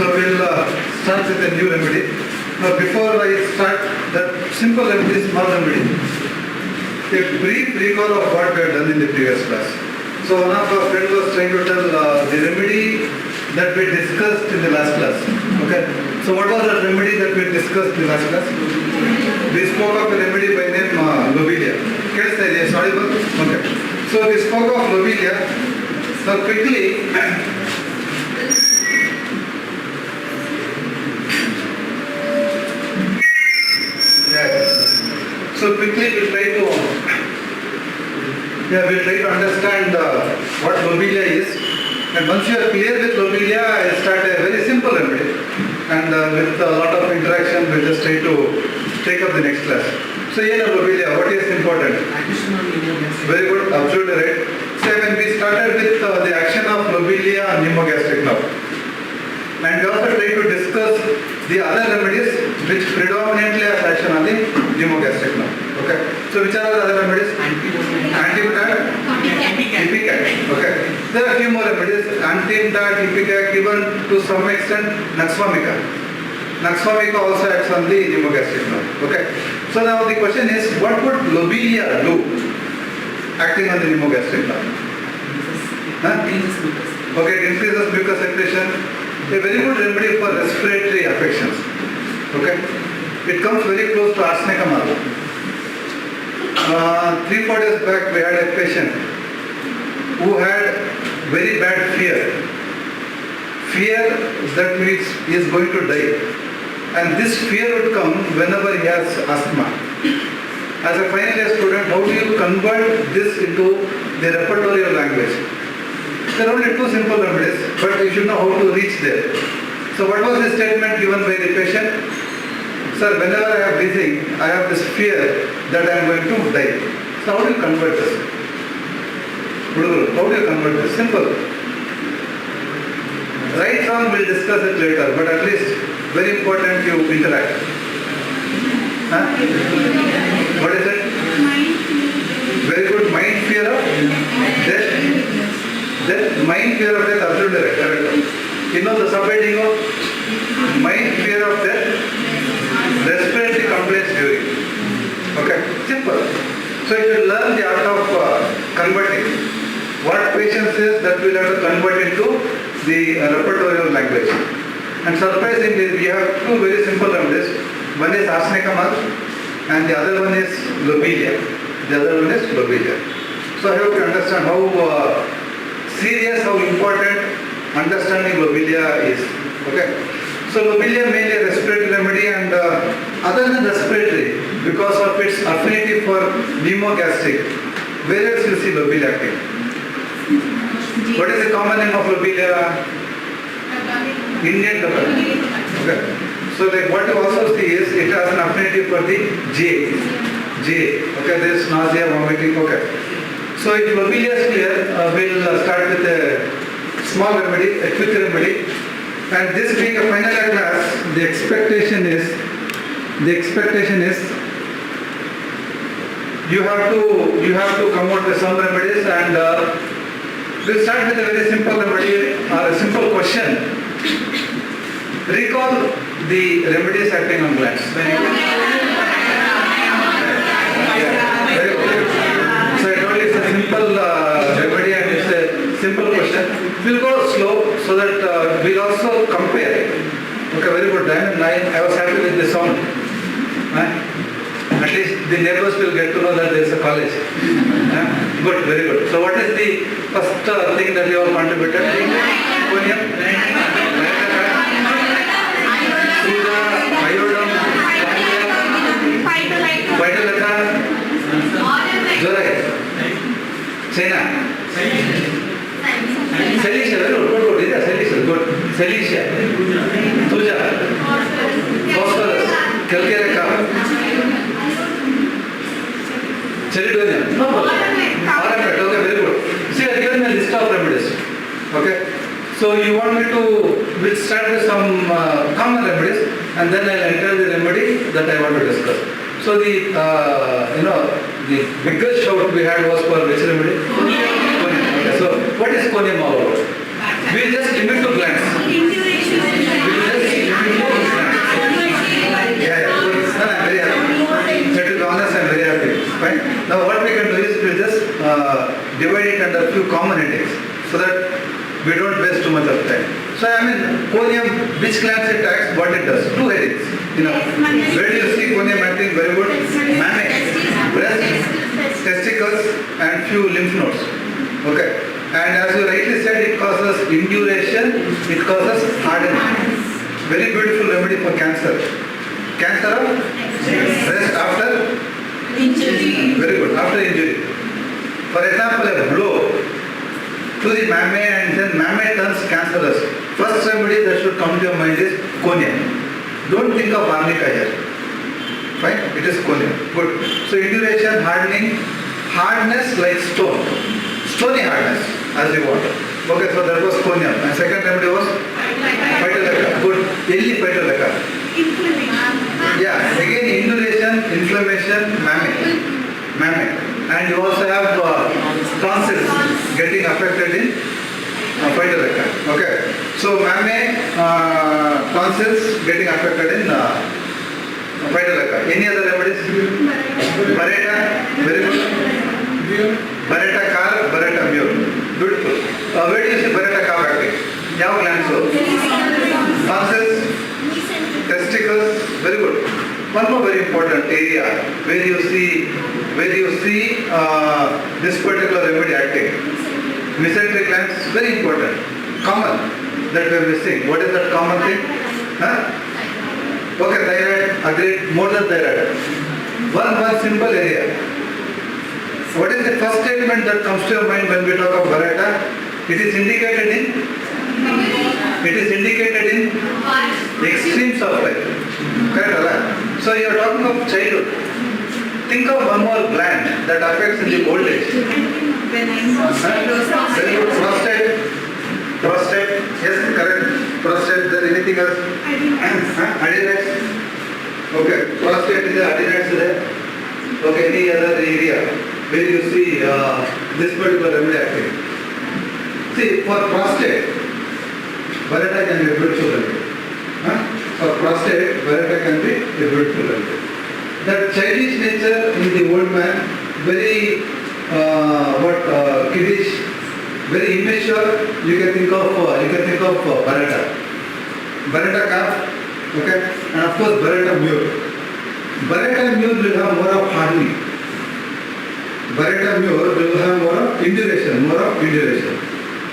So we'll start with a new remedy. Now before I start that simple remedy, small remedy, a brief recall of what we have done in the previous class. So one of our friends was trying to tell the remedy that we discussed in the last class. Okay. So what was the remedy that we discussed in the last class? We spoke of a remedy by name lobelia. Is audible? Okay. So we spoke of lobelia. Now quickly, so quickly we'll try to understand what lobelia is. And once you are clear with lobelia, I'll start a very simple remedy. And with a lot of interaction, we'll just try to take up the next class. So here lobelia, what is important? Very good, absolutely right. So when we started with the action of lobelia on pneumogastric nerve. And we also try to discuss the other remedies which predominantly have action on the pneumogastric nerve. Okay. So which are the other remedies? Antiemmetic, ipecac. Okay. There are a few more remedies. Antiemmetic, ipecac, even to some extent Naxvamica. Naxvamica also acts on the pneumogastric nerve. Okay. So now the question is, what would lobelia do acting on the pneumogastric nerve? Okay, it increases mucus secretion. A very good remedy for respiratory affections. Okay. It comes very close to arsenicum also. 3-4 days back we had a patient who had very bad fear. Fear that means he is going to die. And this fear would come whenever he has asthma. As a final year student, how do you convert this into the repertorial language? There are only two simple remedies, but you should know how to reach there. So what was the statement given by the patient? Sir, whenever I am breathing, I have this fear that I am going to die. So how do you convert this? How do you convert this? Simple. Right from we'll discuss it later, but at least very important you interact. Huh? What is it? Very good. Mind fear of death. Mind fear of death, absolutely right. Correct. You know the subheading of mind fear of death, respiratory complaints during. Okay, simple. So you will learn the art of converting. What patience is, that we will have to convert into the repertorial language. And surprisingly, we have two very simple remedies. One is arsenicum and the other one is lobelia. So I hope you understand how serious, how important understanding lobelia is. Okay. So lobelia mainly a respiratory remedy, and other than respiratory, because of its affinity for pneumogastric, where else you see lobelia acting? What is the common name of lobelia? Indian tobacco. Okay. So like what you also see is it has an affinity for the J. Okay, there is nausea, vomiting. Okay. So if lobelia is clear, we'll start with a small remedy, a quick remedy. And this being a final year class, the expectation is you have to come out with some remedies, and we'll start with a very simple remedy or a simple question. Recall the remedies acting on glands. So I told you it's a simple remedy and it's a simple question. We'll go slow so that we'll also compare. Okay, very good. I was happy with the sound. At least the neighbors will get to know that there is a college. Good, very good. So what is the first thing that you have contributed? China. Celicia, very good. Good. Celicia. Tuja. Phosphorus. Calcareca. Chelidonium. No. Aramet. Okay, very good. See, I have given a list of remedies. Okay. So you want me to, we'll start with some common remedies, and then I'll enter the remedy that I want to discuss. So the biggest shout we had was for which remedy? Conium. Okay, so what is conium all about? We just limit to glands. We mean, conium, which glands it acts, what it does. Two headings. You know, where do you see conium acting? Very good. Mammary, breast, testicles, and few lymph nodes. Okay. And as you rightly said, it causes induration, it causes hardening. Very beautiful remedy for cancer. Cancer of breast after injury. Very good. After injury. For example, a blow to the mammary and then mammary turns cancerous. First remedy that should come to your mind is conium. Don't think of arnica here. Fine? It is conium. Good. So induration, hardening, hardness like stone. Stony hardness as you want. Okay, so that was conium. And second remedy was Vijaykrishna. Good. Early Vijaykrishna. Yeah, again induration, inflammation, mammary. And you also have tonsils getting affected in Vijaykrishna. Okay. So mammary, tonsils getting affected in Vijaykrishna. Any other remedies? Barretta, very good. Barretta car, Barretta mule. Beautiful. Where do you see Barretta car acting? ಯಾವ glands? Tonsils, testicles, very good. One more very important area where you see this particular remedy acting. Mesenteric glands, very important. Common that we are missing. What is that common thing? Okay, thyroid, agreed, more than thyroid. One simple area. What is the first statement that comes to your mind when we talk of Barretta? It is indicated in extremes of life. Correct? So you are talking of childhood. Think of one more gland that affects in the old age. Prostate. Yes, correct. Prostate. Is there anything else? Adenoids. Okay. Prostate is there. Adenoids is there. Okay. Any other area where you see this particular remedy acting? See, for prostate, Barretta can be a beautiful remedy. For prostate, Barretta can be a beautiful remedy. That childish nature in the old man, very kiddish, very immature. You can think of Barretta. Barretta calf, okay, and of course Barretta mule. Barretta mule will have more of hardening. Barretta mule will have more of induration.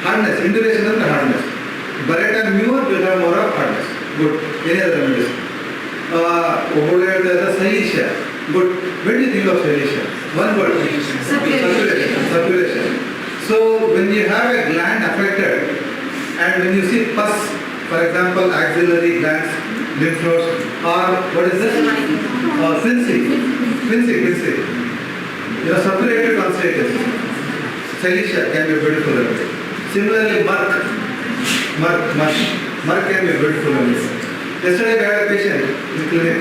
Hardness, induration and hardness. Barretta mule will have more of hardness. Good. Any other remedies? Silesia. Good. When do you think of silesia? One word. Circulation. So when you have a gland affected and when you see pus, for example, axillary glands, lymph nodes, or what is this? Fincing. You are saturated on status. Silesia can be a beautiful remedy. Similarly, murk can be a beautiful remedy. Yesterday we had a patient in the clinic,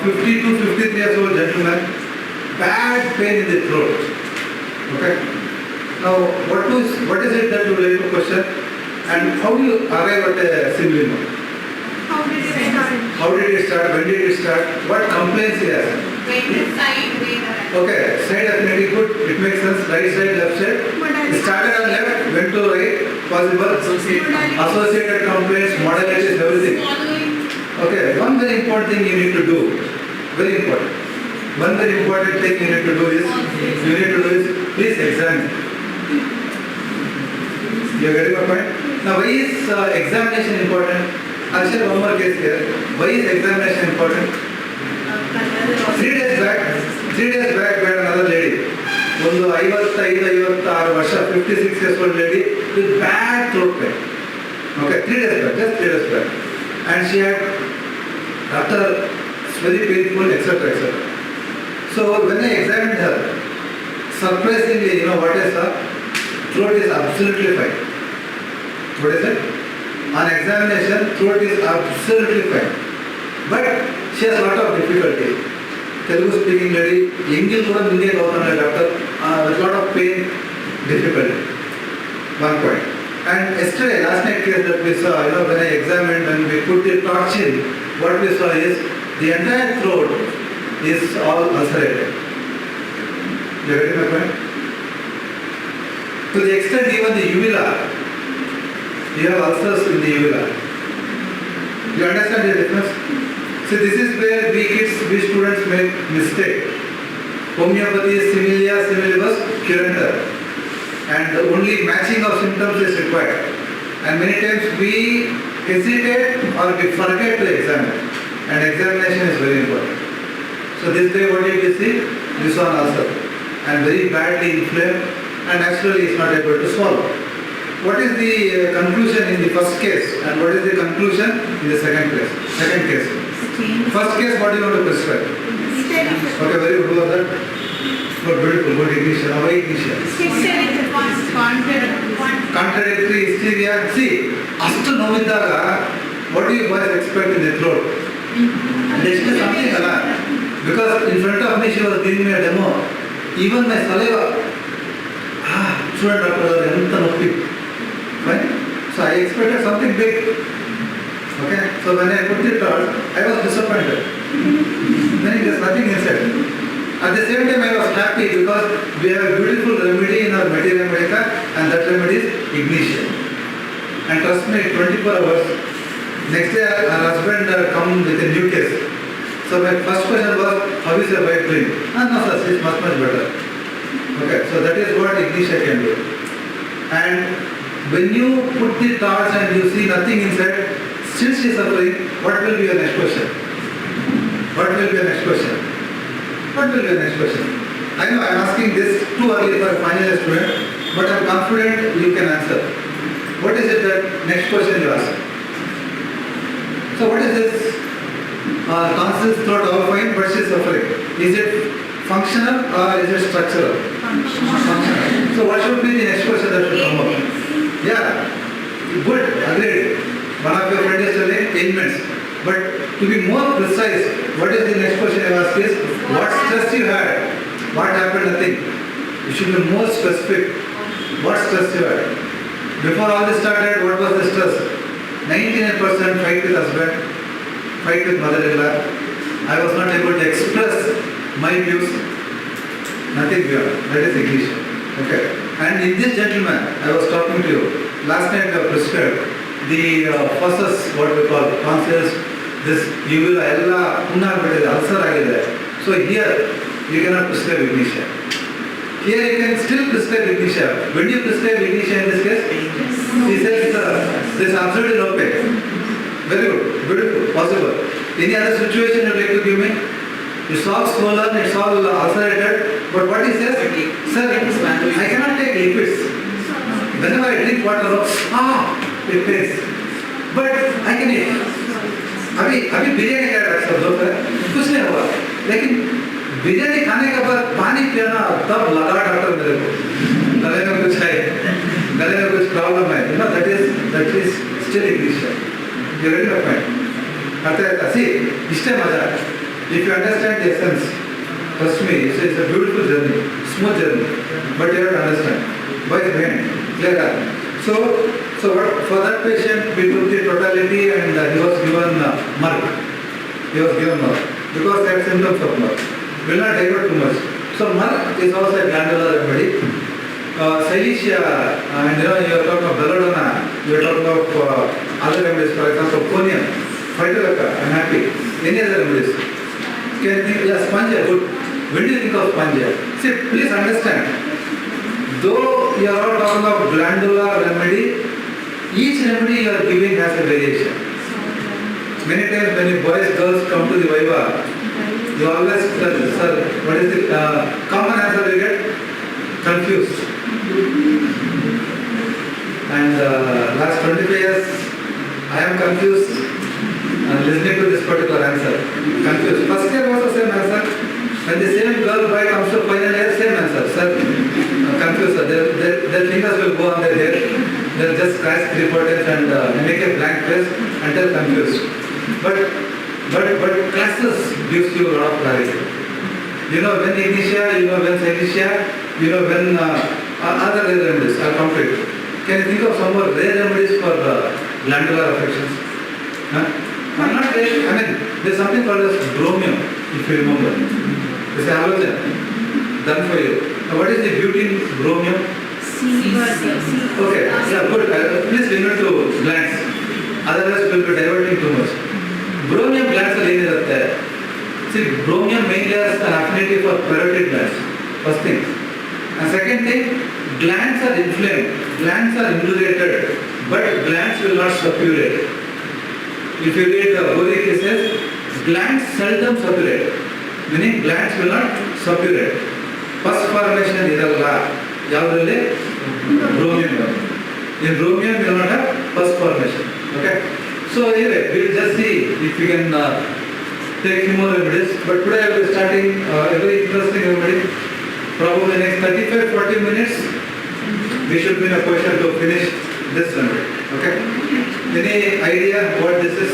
50 to 53 years old gentleman, bad pain in the throat. Okay. Now, what is it that you would like to question, and how do you arrive at a symptom? How did it start? When did it start? What complaints he has? Okay, side definitely good. It makes sense. Right side, left side. It started on left, went to right. Possible. Associated complaints, modalities, everything. Okay, one very important thing you need to do. Very important. One very important thing you need to do is please examine. You are getting my point? Now, why is examination important? I'll share one more case here. Why is examination important? 3 days back, we had another lady. ಒಂದು 55-56 ವರ್ಷ 56 years old lady with bad throat pain. Okay, 3 days back, just 3 days back. And she had doctor, it's very painful, etc. So when I examined her, surprisingly, what is her throat is absolutely fine. What is it? On examination, throat is absolutely fine. But she has a lot of difficulty. Telugu speaking lady, English kuda India government doctor, with lot of pain, difficulty. One point. And yesterday, last night case that we saw, when I examined and we put the torch in, what we saw is the entire throat is all ulcerated. You getting my point? To the extent even the uvula you have ulcers in the uvula. You understand the difference? So this is where we kids, we students make mistake. Homeopathy is similia similibus curanter, and only matching of symptoms is required. And many times we hesitate or we forget to examine, and examination is very important. So this day what did you see? You saw an ulcer and very badly inflamed, and naturally is not able to swallow. What is the conclusion in the first case, and what is the conclusion in the second case? First case, what do you want to prescribe? Okay, very good. Who was that? Good, beautiful, good ignition. How ignition? Contradictory hysteria. See, after Novidaga, what do you boys expect in the throat? There is something alone. Because in front of me she was giving me a demo. Even my saliva. Student doctor, right? So I expected something big. Okay? So when I put the thought, I was disappointed. Then there's nothing inside. At the same time I was happy because we have a beautiful remedy in our materia medica, and that remedy is ignition. And trust me, 24 hours. Next day her husband come with a new case. So my first question was, how is your wife doing? No sir, she is much better. Okay, so that is what ignition can do. And when you put the torch and you see nothing inside, still she is suffering, what will be your next question? What will be your next question? What will be your next question? I know I am asking this too early for a final year student, but I am confident you can answer. What is it that next question you ask? So what is this? Tonsils, throat, all fine, but she is suffering. Is it functional or is it structural? Functional. So what should be the next question that should come up? Yeah, good, agreed. One of your friends is telling ailments. But to be more precise, what is the next question I ask is, what stress you had? What happened? Nothing. You should be more specific. What stress you had? Before all this started, what was the stress? 99% fight with husband, fight with mother-in-law. I was not able to express my views. Nothing beyond. That is ignition. Okay. And in this gentleman, I was talking to you. Last night I prescribed the fauces, what we call tonsils, this uvula, ella, ulcer agide. So here you cannot prescribe ignition. Here you can still prescribe ignition. When do you prescribe ignition in this case? He says this is absolutely no pain. Very good, beautiful, possible. Any other situation you like to give me? It's all swollen, it's all ulcerated, but what he says, sir, I cannot take liquids. Whenever I drink water, it pains. But I can eat. अभी बिरयानी का doctor साहब है कुछ नहीं हुआ लेकिन बिरयानी खाने के बाद पानी पीना तब लगा डॉक्टर मेरे को गले में कुछ है गले में कुछ प्रॉब्लम है that is still ignition. You ready my point? आता है see इससे मजा if you understand the essence, trust me, it's a beautiful journey, smooth journey, but you have to understand by the brain clear. So what, for that patient we took the totality and he was given murk. He was given murk because they had symptoms of murk. Will not divert too much. So murk is also a glandular remedy. Silesia, and you are talking of belladonna, you are talking of other remedies, for example, conium, phytolacca, I am happy. Any other remedies? Can you think, yeah, spongia, good. When do you think of spongia? See, please understand. Though you are all talking of glandular remedy, each remedy you are giving has a variation. Many times when you boys, girls come to the Viva, you always tell, sir, what is the common answer we get? Confused. And last 25 years, I am confused listening to this particular answer. Confused. First year was the same answer. When the same girl boy comes to final year, same answer. Sir, confused. Their fingers will go on their hair. They'll just scratch 3-4 times and make a blank face until confused. But classes gives you a lot of clarity. You know when initia, you know when silesia, you know when other rare remedies are complete. Can you think of some more rare remedies for glandular affections? I'm not really, I mean, there's something called as bromium, if you remember. It's a halogen done for you. Now, what is the beauty in bromium? Okay, yeah, good. Please limit to glands. Otherwise, we will be diverting too much. Bromium glands are there. See, bromium mainly has an affinity for parotid glands. First thing. And second thing, glands are inflamed. Glands are indurated, but glands will not suppurate. If you read the Boric, it says, glands seldom suppurate. Meaning glands will not suppurate. Pus formation is ಯಾವುದರಲ್ಲಿ bromium. In bromium you will not have pus formation. Okay. So anyway, we will just see if we can take few more remedies. But today I will be starting a very interesting remedy. Probably next 35-40 minutes we should be in a position to finish this remedy. Okay. Any idea what this is?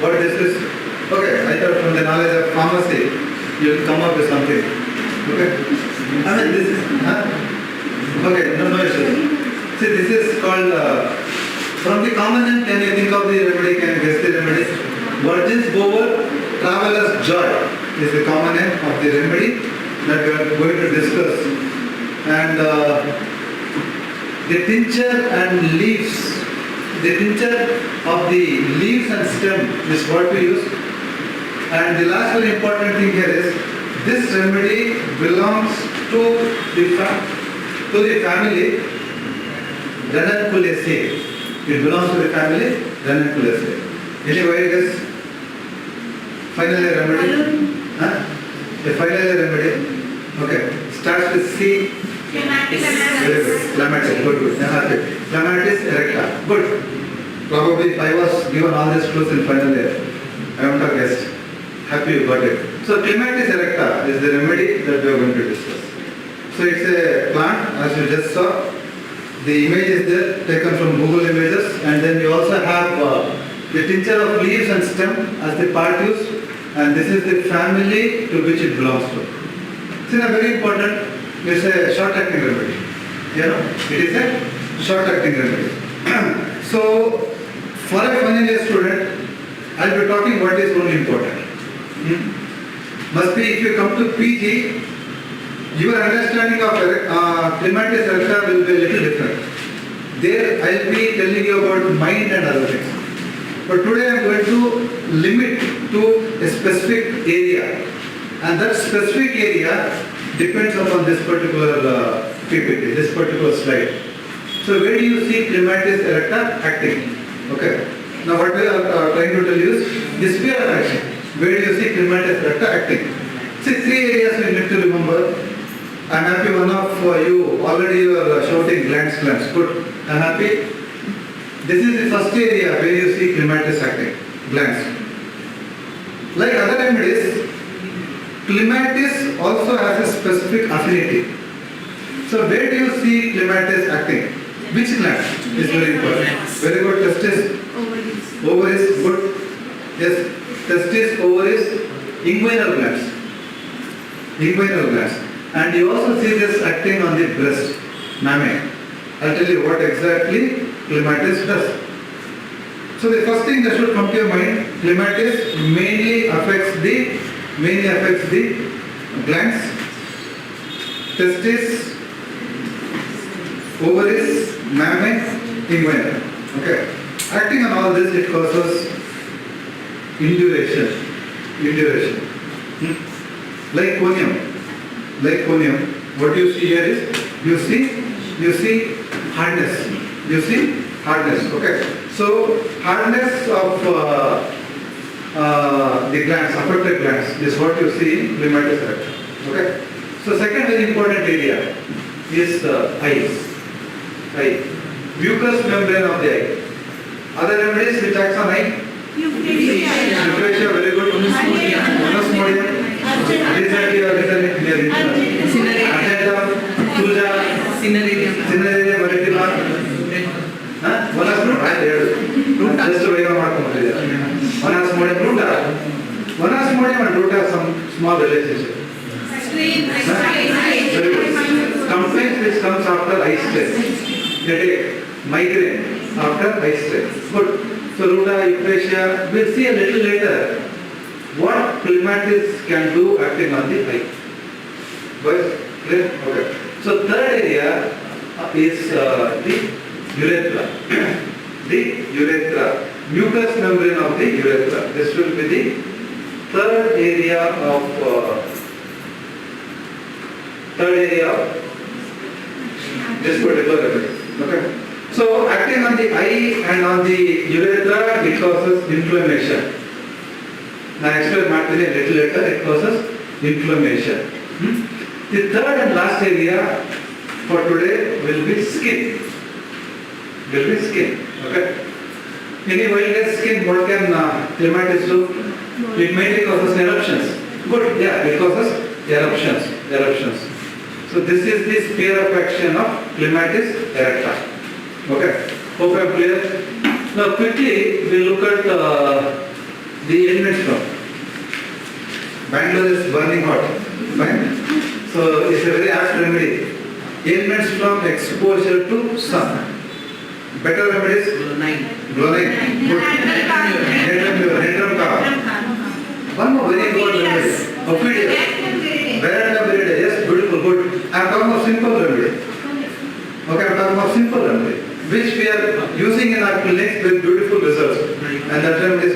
What this is? Okay. I thought from the knowledge of pharmacy you will come up with something. Okay. I mean this is, okay, no issues. See, this is called, from the common name, can you think of the remedy, can you guess the remedy? Virgin's bower, traveler's joy is the common name of the remedy that we are going to discuss. And the tincture and leaves, the tincture of the leaves and stem is what we use. And the last very important thing here is, this remedy belongs to the family Ranunculaceae. It belongs to the family Ranunculaceae. Anyway, it is final year remedy. The final year remedy. Okay. Starts with C. Clematis. Very good. Clematis. Good. Clematis erecta. Good. Probably if I was given all these clues in final year, I would have guessed. Happy you got it. So Clematis erecta is the remedy that we are going to discuss. So it's a plant, as you just saw. The image is there, taken from Google Images, and then you also have the tincture of leaves and stem as the part used, and this is the family to which it belongs to. It's very important. It's a short-acting remedy. You know, it is a short-acting remedy. So, for a final year student, I'll be talking what is only important. Must be if you come to PG, your understanding of Clematis erecta will be a little different. There I will be telling you about mind and other things. But today I am going to limit to a specific area. And that specific area depends upon this particular PPT, this particular slide. So where do you see Clematis erecta acting? Okay. Now what we are trying to tell you is the sphere of action. Where do you see Clematis erecta acting? See, three areas we need to remember. I am happy one of you already you are shouting glands. Good. I am happy. This is the first area where you see Clematis acting. Glands. Like other remedies, Clematis also has a specific affinity. So where do you see Clematis acting? Which gland is very important? Very good. Testis. Ovaries. Good. Yes. Testis, ovaries, inguinal glands. Inguinal glands. And you also see this acting on the breast, mammary. I'll tell you what exactly Clematis does. So the first thing that should come to your mind, Clematis mainly affects the glands, testis, ovaries, mammary, inguinal. Okay. Acting on all this, it causes induration. Like conium, what you see here is, you see hardness. Okay. So hardness of the glands, affected glands, is what you see in Clematis erecta. Okay. So second very important area is eyes. Mucous membrane of the eye. Other remedies which acts on eye? Euphrasia, very good. Monosmodium. Cineraria maritima. Just to Monosmodium and root have some small relationship. Complaints which comes after eye stress. Headache, migraine after eye stress. Good. So ruta, euphrasia, we'll see a little later what Clematis can do acting on the eye. Boys, clear? Okay. So third area is the urethra. The urethra, mucous membrane of the urethra. This will be the third area of this particular remedy. Okay. So acting on the eye and on the urethra, it causes inflammation. Now I explain Martin a little later. It causes inflammation. The third and last area for today will be skin. Okay. In a wild skin, what can clematis do? It mainly causes eruptions. Good. Yeah, it causes eruptions. So this is the sphere of action of clematis erecta. Okay, hope I am clear. Now quickly we look at the ailments from. Bangalore is burning hot. Fine. So it's a very apt remedy. Ailments from exposure to sun. Better remedies? Glowing. Good. Netrum cover. One more very important remedy. Ophidia. Yes, beautiful, good. I am talking of simple remedy. Okay, I am talking of simple remedy, which we are using in our clinics with beautiful results. And that term is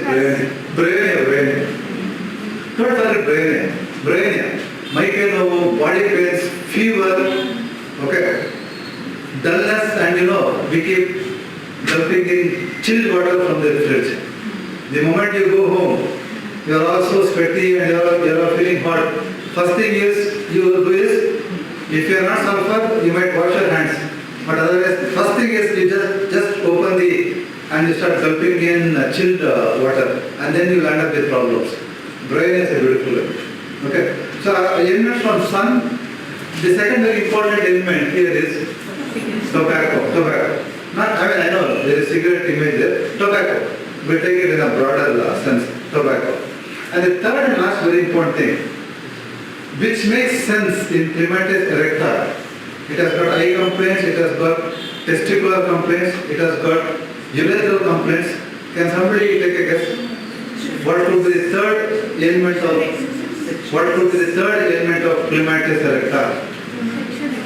brevenia. Don't forget brevenia. Migraine, body pains, fever, okay, dullness, and we keep dumping in chilled water from the fridge. The moment you go home, you are also sweaty and you are feeling hot. First thing is you do is, if you are not sulfur, you might wash your hands. But otherwise, first thing is you just open and you start dumping in chilled water, and then you will end up with problems. Brain is a beautiful element. Okay. So elements from sun. The second very important element here is tobacco. I know there is cigarette image there. Tobacco. We take it in a broader sense. Tobacco. And the third and last very important thing, which makes sense in clematis erecta. It has got eye complaints, it has got testicular complaints, it has got urethral complaints. Can somebody take a guess? What could be the third element of clematis erecta?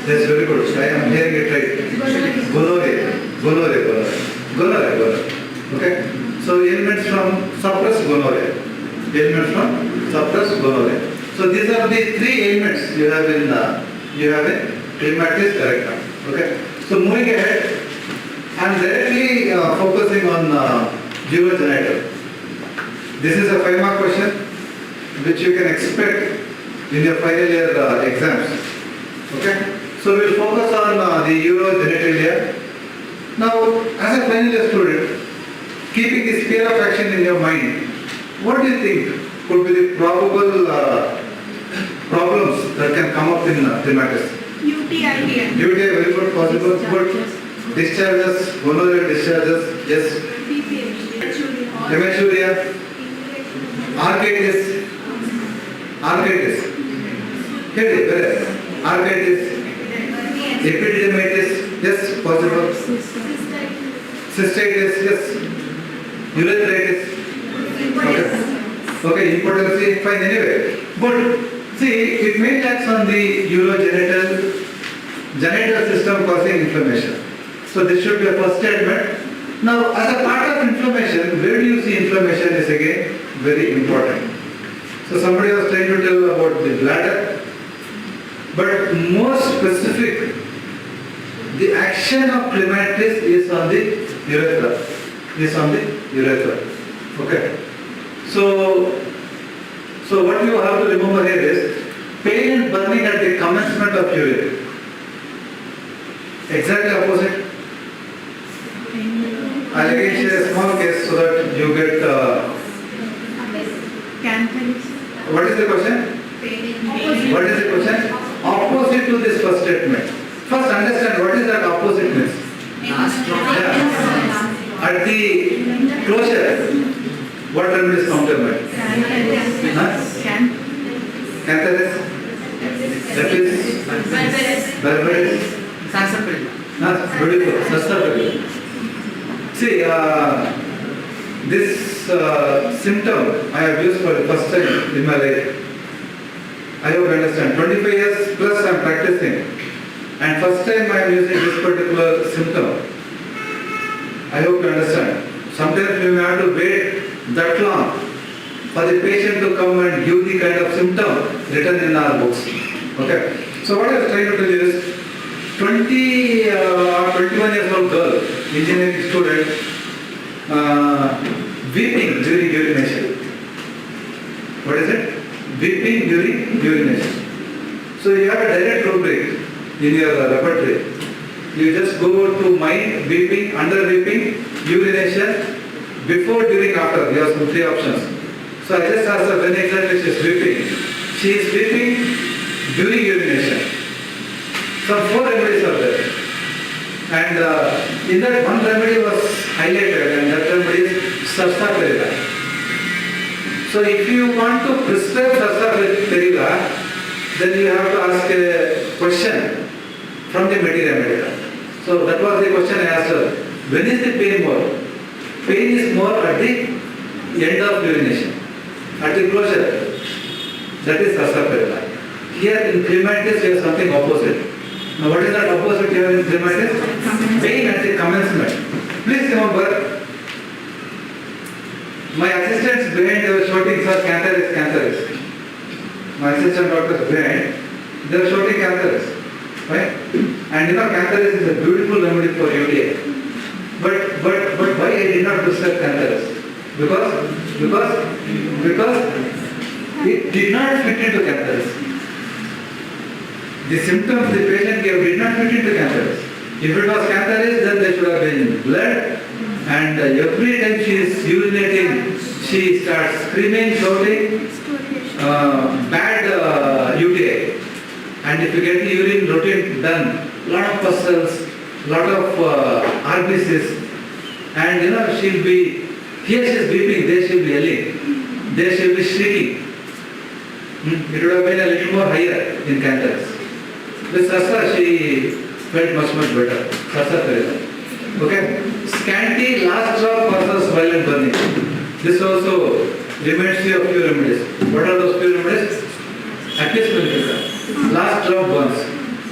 Yes, very good. I am hearing it right. Gonorrhea. Okay. So elements from suppressed gonorrhea. So these are the three ailments you have in clematis erecta. Okay. So moving ahead, I am directly focusing on urogenital. This is a 5-mark question which you can expect in your final year exams. Okay. So we will focus on the urogenitalia. Now, as a final year student, keeping the sphere of action in your mind, what do you think could be the probable problems that can come up in clematis? UTI, very good, possible, good. Discharges, gonorrheal discharges, yes. Hematuria, arthritis, epididymitis, yes, possible. Cystitis, yes. Urethritis, okay, impotency, fine, anyway. But see, it may acts on the genital system causing inflammation. So this should be a first statement. Now, as a part of inflammation, where do you see inflammation is again very important. So somebody was trying to tell about the bladder, but more specific, the action of clematis is on the urethra. Okay. So what you have to remember here is pain and burning at the commencement of urine. Exactly opposite. I'll again share a small case so that you get. What is the question? What is the question? Opposite to this first statement. First understand what is that opposite means. Yeah. At the closure, what term is countermeasure? Cantharis? Lepis? Barbaris? Beautiful. Sarsaparilla. See, this symptom I have used for the first time in my life. I hope you understand. 25 years plus I am practicing. And first time I am using this particular symptom. I hope you understand. Sometimes we may have to wait that long for the patient to come and give the kind of symptom written in our books. Okay. So what I was trying to tell you is 20 or 21 years old girl, engineering student, weeping during urination. What is it? Weeping during urination. So you have a direct rubric in your repertoire. You just go to mind, weeping, under weeping, urination, before, during, after. You have some 3 options. So I just asked her when exactly she is weeping. She is weeping during urination. Some 4 remedies are there. And in that one remedy was highlighted, and that remedy is sarsaparilla. So if you want to prescribe sarsaparilla, then you have to ask a question from the material medical. So that was the question I asked her. When is the pain more? Pain is more at the end of urination, at the closure. That is sarsaparilla. Here in CLEMATIS you have something opposite. Now what is that opposite here in CLEMATIS? Pain at the commencement. Please remember, my assistants behind they were shouting, sir, cancer is. My assistant doctors behind, they were shouting cancer is. Right? And cancer is a beautiful remedy for UTI. But why I did not prescribe cancer? Because it did not fit into cancer. The symptoms the patient gave did not fit into cancer. If it was cancer, then there should have been blood, and every time she is urinating, she starts screaming, shouting, bad UTI. And if you get the urine routine done, lot of pustules, lot of RBCs, and she'll be, here she is weeping, there she'll be yelling, there she'll be shrieking. It would have been a little more higher in cancers. With Sasa, she felt much better. Sasa, okay? Scanty last drop causes violent burning. This also reminds you of few remedies. What are those few remedies? At least beneficial. Last drop burns.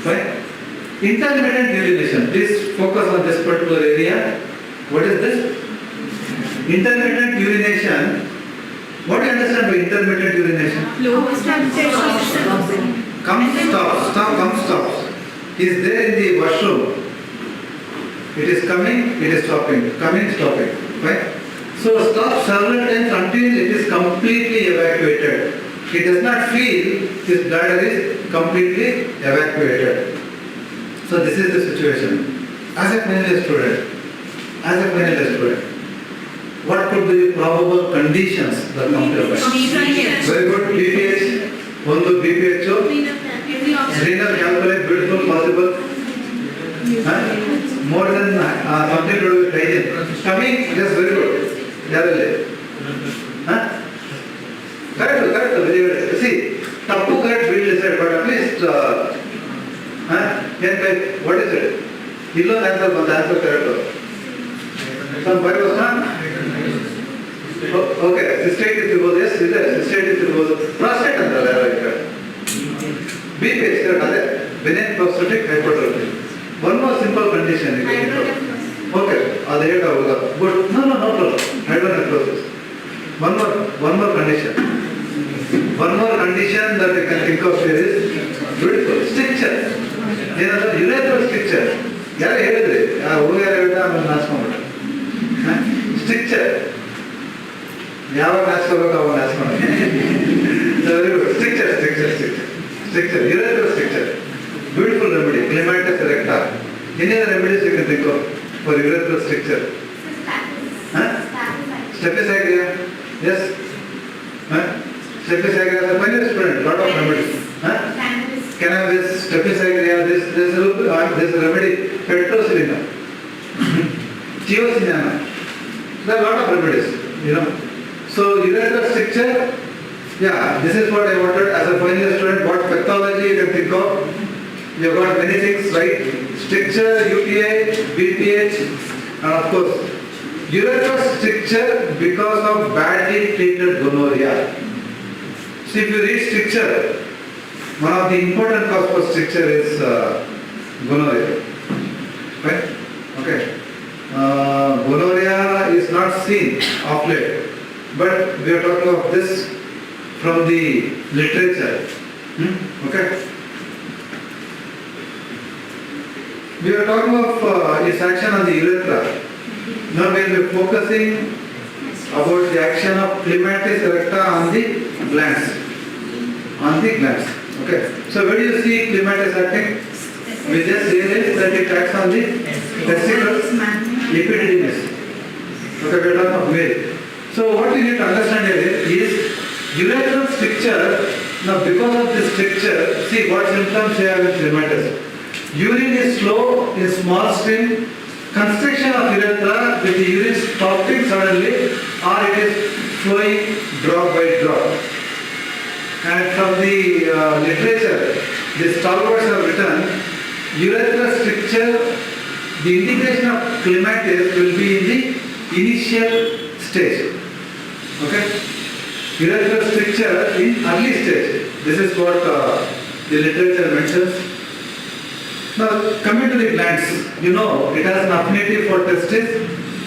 Right? Intermittent urination. Please focus on this particular area. What is this? Intermittent urination. What do you understand by intermittent urination? Comes, stops. He is there in the washroom. It is coming, it is stopping. Coming, stopping. Right? So stop several times until it is completely evacuated. He does not feel his bladder is completely evacuated. So this is the situation. As a final student, what could be the probable conditions that come to your mind? Very good. BPH, one look BPHO, renal calculate, beautiful, possible. More than something to do with hygiene. Coming, yes, very good. Correct, very good. See, Tapu correct will decide, but at least, what is it? Illo answer, but answer correct. Some boy was not? Okay, cystatic fibrosis, yes, is there. Cystatic fibrosis, prostate and the BPH, benign prostatic hypertrophy. One more simple condition. Okay, good. No problem. Hydronephrosis. One more condition. One more condition that you can think of here is beautiful. Stricture. Urethral stricture. Stricture. Stricture. Urethral stricture. Beautiful remedy. CLEMATIS ERECTA. Any other remedies you can think of for urethral stricture? Staphysagrina. Yes. Staphysagrina is a funny student. Lot of remedies. Cannabis, staphysagrina. This remedy. Petrosilina. Theosinana. There are a lot of remedies. So urethral stricture. Yeah, this is what I wanted as a final student. What pathology you can think of? You have got many things, right? Stricture, UTI, BPH, and of course, urethral stricture because of badly treated gonorrhea. So if you read stricture, one of the important causes for stricture is gonorrhea. Right? Okay. Gonorrhea is not seen of late, but we are talking of this from the literature. Okay. We are talking of its action on the urethra. Now we will be focusing about the action of clematis erecta on the glands. On the glands. Okay. So where do you see clematis acting? We just realized that it acts on the testicles, epididymis. Okay, we are talking of male. So what we need to understand here is urethral stricture. Now because of this stricture, see what symptoms you have with clematis. Urine is slow in small stream. Constriction of urethra with the urine stopping suddenly, or it is flowing drop by drop. And from the literature, the stalwarts have written, urethral stricture, the indication of clematis will be in the initial stage. Okay? Urethral stricture in early stage. This is what the literature mentions. Now, coming to the glands, you know, it has an affinity for testis,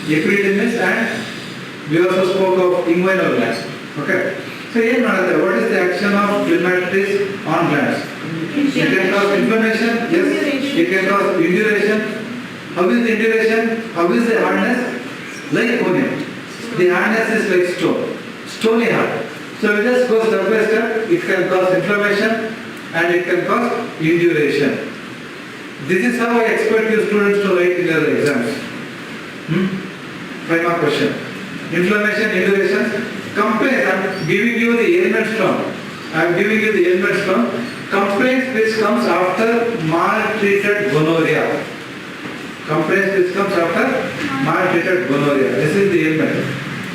epididymis, and we also spoke of inguinal glands. Okay. So, what is the action of clematis on glands? It can cause inflammation, yes. It can cause induration. How is the induration? How is the hardness? Like conium. The hardness is like stone, stony hard. So, we just go step by step. It can cause inflammation and it can cause induration. This is how I expect you students to write in their exams. 5 mark question. Inflammation, induration, complaints. I am giving you the ailments from. Complaints which comes after maltreated gonorrhea. This is the ailment.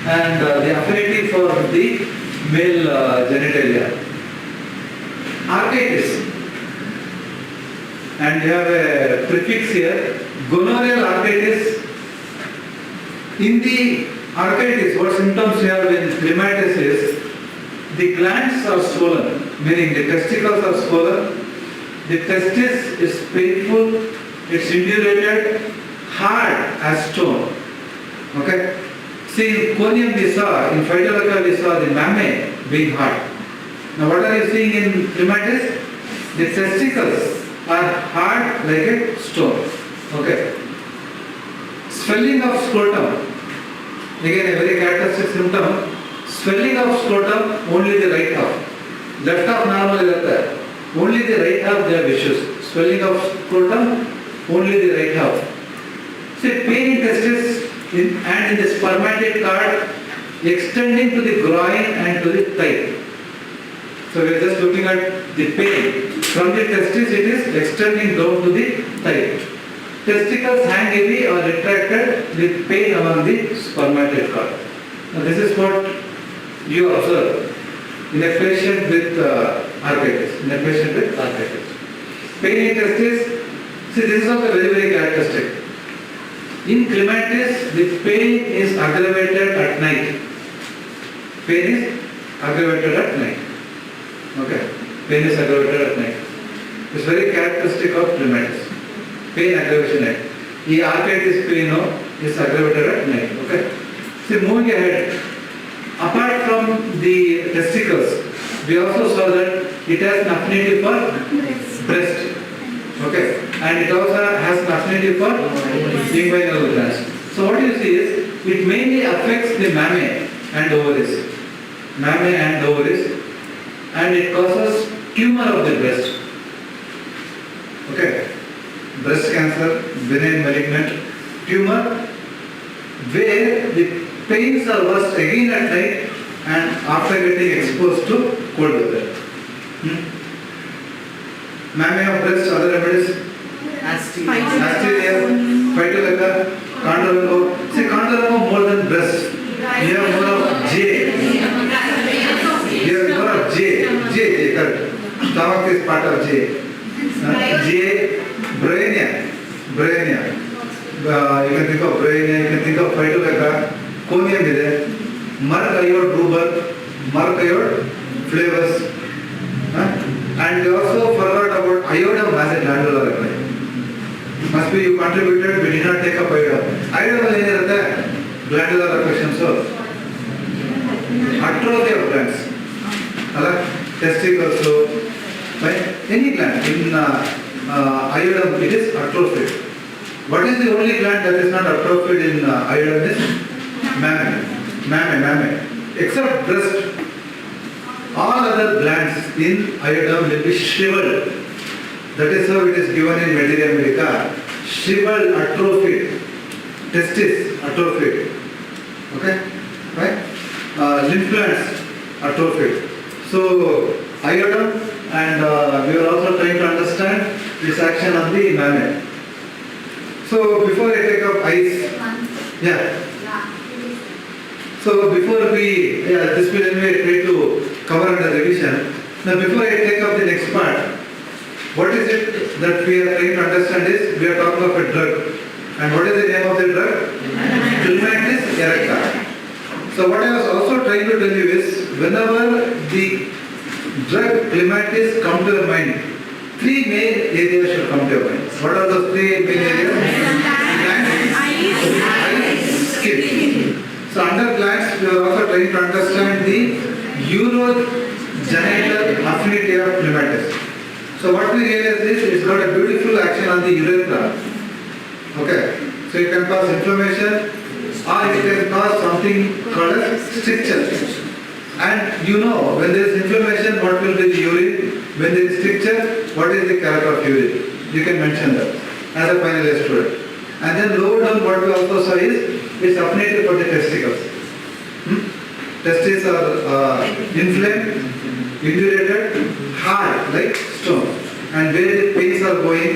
And the affinity for the male genitalia. Arthritis. And you have a prefix here, gonorrheal arthritis. In the arthritis, what symptoms you have in clematis is, the glands are swollen, meaning the testicles are swollen, the testis is painful, it's indurated, hard as stone. Okay? See, in conium we saw, in phytolacca we saw the mammae being hard. Now what are you seeing in clematis? The testicles are hard like a stone. Okay. Swelling of scrotum. Again a very characteristic symptom. Swelling of scrotum, only the right half. Left half normal is there. Only the right half they have issues. Swelling of scrotum, only the right half. See, pain in testis and in the spermatic cord extending to the groin and to the thigh. So we are just looking at the pain. From the testis it is extending down to the thigh. Testicles hang heavy or retracted with pain along the spermatic cord. Now this is what you observe in a patient with arthritis. Pain in testis, see this is also very characteristic. In clematis, the pain is aggravated at night. Okay. Pain is aggravated at night. It's very characteristic of clematis. Pain aggravation at night. The arthritis pain is aggravated at night. Okay. See, moving ahead. Apart from the testicles, we also saw that it has an affinity for breast. Okay. And it also has an affinity for inguinal glands. So what you see is, it mainly affects the mammae and ovaries. And it causes tumor of the breast. Okay. Breast cancer, benign malignant tumor, where the pains are worse again at night and after getting exposed to cold weather. Mammae of breast, other remedies? Asteria, phytolacca, condyloma. See, condyloma more than breast. You have more of J. J, correct. Stomach is part of J. J, brainia. You can think of brainia, you can think of phytolacca, conium is there. Merc-iode rubor, merc-iode flavus. And we also forgot about iodum as a glandular reply. contributed, we did not take up iodine. Iodine will ಏನಿರುತ್ತೆ glandular affections, atrophy of glands, testicles, any gland in iodine it is atrophied. What is the only gland that is not atrophied in iodine is mammary. Except breast, all other glands in iodine will be shriveled. That is how it is given in Materia Medica. Shriveled, atrophied, testis atrophied. Okay, right? Lymph glands atrophied. So iodine, and we are also trying to understand this action on the mammary. So before I take up eyes, so before this will anyway try to cover under revision. Now before I take up the next part, what is it that we are trying to understand is, we are talking of a drug. And what is the name of the drug? CLEMATIS ERECTA. So what I was also trying to tell you is, whenever the drug CLEMATIS come to your mind, three main areas should come to your mind. What are those three main areas? Eyes, skin. So under glands, we are also trying to understand the urogenital affinity of CLEMATIS. So what we realize is, it's got a beautiful action on the urethra. Okay, so it can cause inflammation, or it can cause something called as stricture. And you know, when there is inflammation, what will be the urine? When there is stricture, what is the character of urine? You can mention that as a final year student. And then lower down, what we also saw is, it's affinity for the testicles. Testes are inflamed, indurated, hard like stone, and where the pains are going,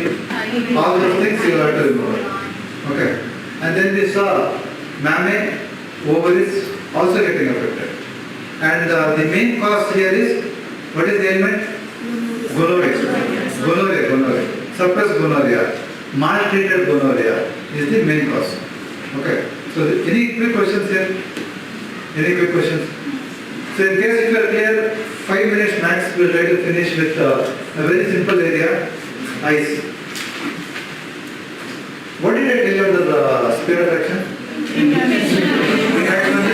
all those things you have to remember. Okay, and then we saw mammary, ovaries also getting affected, and the main cause here is, what is the ailment? Gonorrhea, suppressed gonorrhea, maltreated gonorrhea is the main cause. Okay, so any quick questions here? Any quick questions? So in case if you are clear, 5 minutes max, we will try to finish with a very simple area, eyes. What did I tell you under the sphere of action?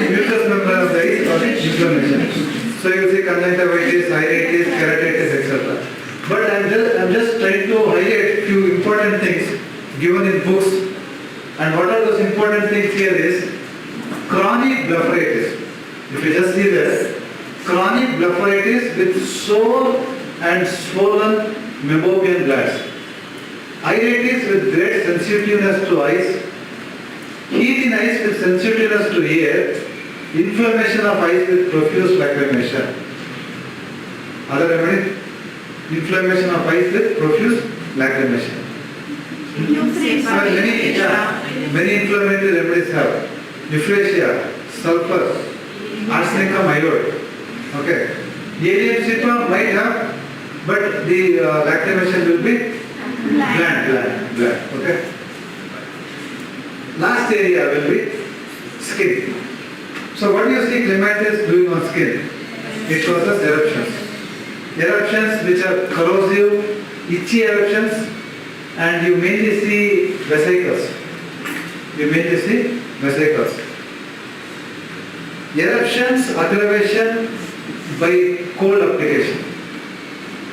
Mucous membrane of the eyes or inflammation. So you see conjunctivitis, iritis, keratitis, etc. But I'm just trying to highlight few important things given in books. And what are those important things here is chronic blepharitis. If you just see this, chronic blepharitis with sore and swollen meibomian glands. Iritis with great sensitiveness to eyes. Heat in eyes with sensitiveness to air. Inflammation of eyes with profuse lacrimation. Other remedy? Inflammation of eyes with profuse lacrimation. Many inflammatory remedies have euphrasia, sulfur, arsenicum iodide. Okay. Alien citron might have, but the lacrimation will be bland. Okay. Last area will be skin. So what do you see CLEMATIS doing on skin? It causes eruptions. Eruptions which are corrosive, itchy eruptions, and you mainly see vesicles. Eruptions, aggravation by cold application.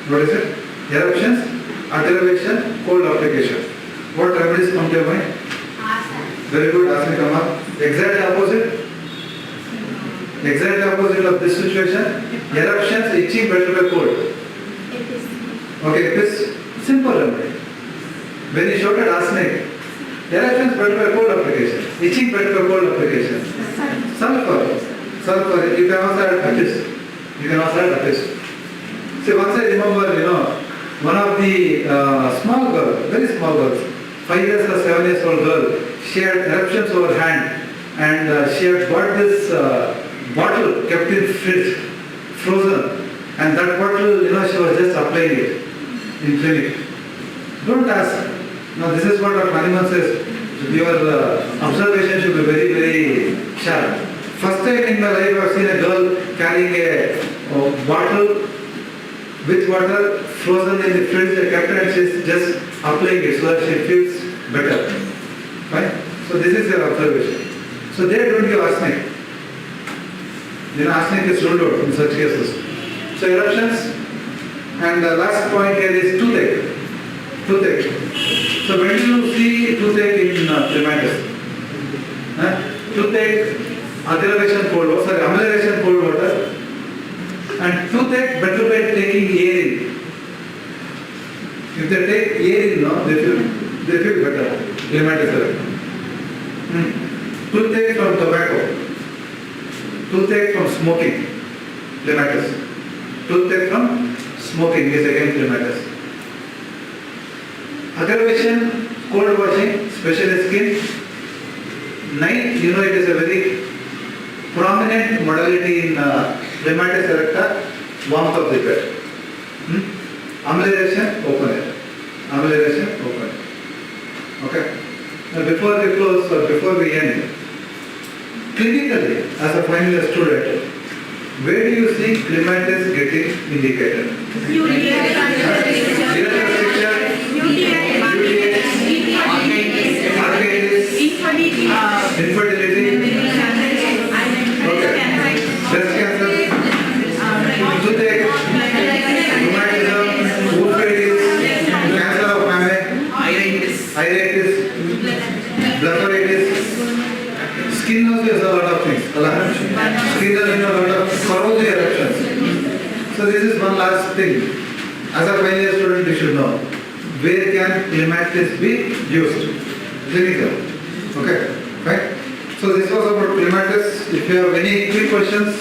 What is it? Eruptions, aggravation, cold application. What remedies come to your mind? Very good, arsenicum. Exactly opposite of this situation. Eruptions, itching, better by cold. Okay, it is simple remedy. When you showed arsenic, eruptions better by cold application. Itching better by cold application. Sulfur. You can also add apis. See, once I remember, one of the small girls, very small girls, 5 years or 7 years old girl, she had eruptions over hand, and she had bought this bottle kept in fridge, frozen, and that bottle, she was just applying it in clinic. Don't ask. Now this is what our Hanuman says. Your observation should be very, very sharp. First time in my life I have seen a girl carrying a bottle with water frozen in the fridge, kept, and she is just applying it so that she feels better. Right? So this is your observation. So they don't give arsenic. Then arsenic is ruled out in such cases. So eruptions, and the last point here is toothache. Toothache. So when you see toothache in clematis, toothache, amelioration cold water, and toothache better by taking air in. If they take air in, no, they feel better. Clematis erecta. Toothache from tobacco. Toothache from smoking. Clematis. Toothache from smoking is again clematis. Aggravation, cold washing, especially skin. Night, you know, it is a very prominent modality in clematis erecta, warmth of the bed. Amelioration, open air. Amelioration, open air. Okay. Now before we close or before we end, clinically, as a final year student, where do you see clematis getting indicated? Infertility, breast cancer, toothache, rheumatism, uveitis, cancer of mammary, iritis, blepharitis, skin also has a lot of things. Skin has a lot of corrosive eruptions. So this is one last thing. As a final year student, you should know where can clematis be used. Clinical. Okay, right? So this was about clematis. If you have any quick questions,